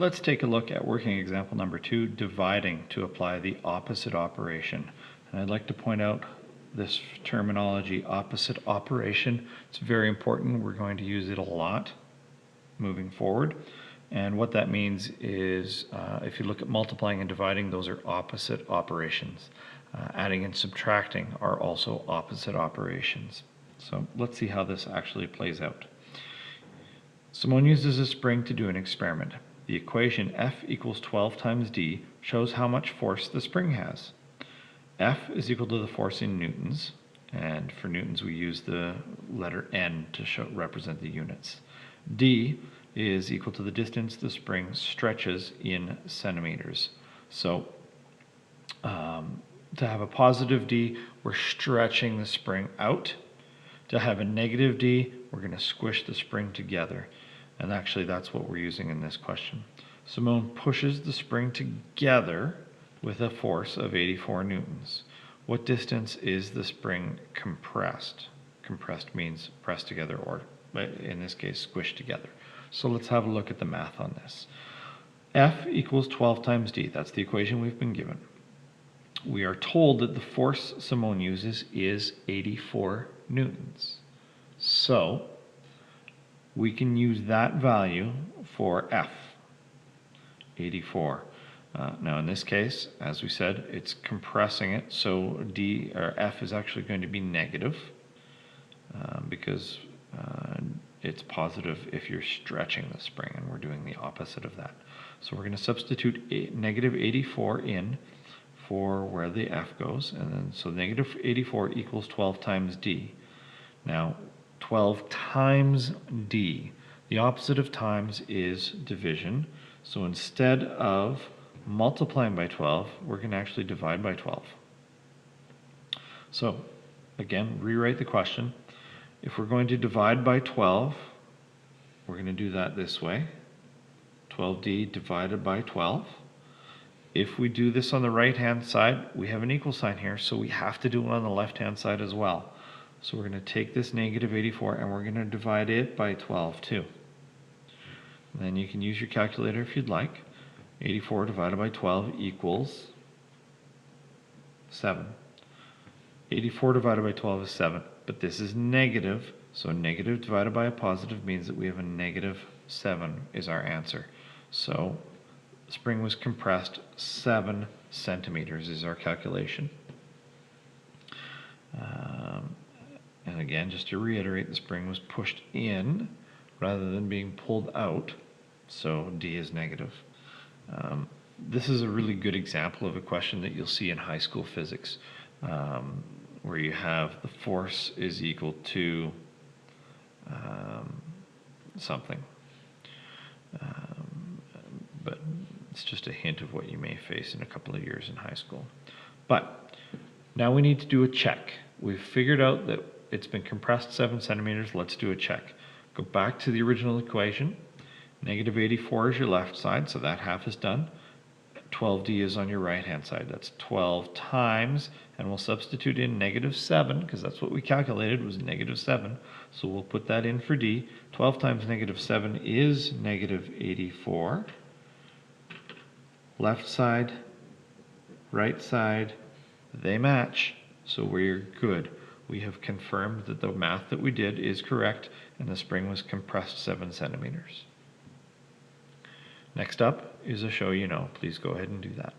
Let's take a look at working example number 2, dividing to apply the opposite operation. And I'd like to point out this terminology, opposite operation. It's very important. We're going to use it a lot moving forward. And what that means is if you look at multiplying and dividing, those are opposite operations. Adding and subtracting are also opposite operations. So let's see how this actually plays out. Simone uses a spring to do an experiment. The equation F equals 12 times D shows how much force the spring has. F is equal to the force in newtons, and for newtons we use the letter N to represent the units. D is equal to the distance the spring stretches in centimeters. So to have a positive D, we're stretching the spring out. To have a negative D, we're going to squish the spring together. And actually that's what we're using in this question. Simone pushes the spring together with a force of 84 newtons. What distance is the spring compressed? Compressed means pressed together, or in this case squished together. So let's have a look at the math on this. F equals 12 times D. That's the equation we've been given. We are told that the force Simone uses is 84 newtons. So we can use that value for F, 84. Now in this case, as we said, it's compressing it, so D or F is actually going to be negative because it's positive if you're stretching the spring, and we're doing the opposite of that. So we're going to substitute negative 84 in for where the F goes, and then so negative 84 equals 12 times D. Now 12 times D. The opposite of times is division. So instead of multiplying by 12, we're going to actually divide by 12. So again, rewrite the question. If we're going to divide by 12, we're going to do that this way. 12D divided by 12. If we do this on the right-hand side, we have an equal sign here, so we have to do it on the left-hand side as well. So we're going to take this negative 84 and we're going to divide it by 12 too. And then you can use your calculator if you'd like. 84 divided by 12 equals 7. 84 divided by 12 is 7, but this is negative, so negative divided by a positive means that we have a negative 7 is our answer. So the spring was compressed 7 centimeters is our calculation. And again, just to reiterate, the spring was pushed in rather than being pulled out, so D is negative. This is a really good example of a question that you'll see in high school physics, where you have the force is equal to something. But it's just a hint of what you may face in a couple of years in high school. But now we need to do a check. We've figured out that it's been compressed 7 centimeters. Let's do a check. Go back to the original equation. Negative 84 is your left side, so that half is done. 12D is on your right-hand side. That's 12 times, and we'll substitute in negative 7, because that's what we calculated was negative 7. So we'll put that in for D. 12 times negative 7 is negative 84. Left side, right side, they match, so we're good. We have confirmed that the math that we did is correct, and the spring was compressed 7 centimeters. Next up is a show you know. Please go ahead and do that.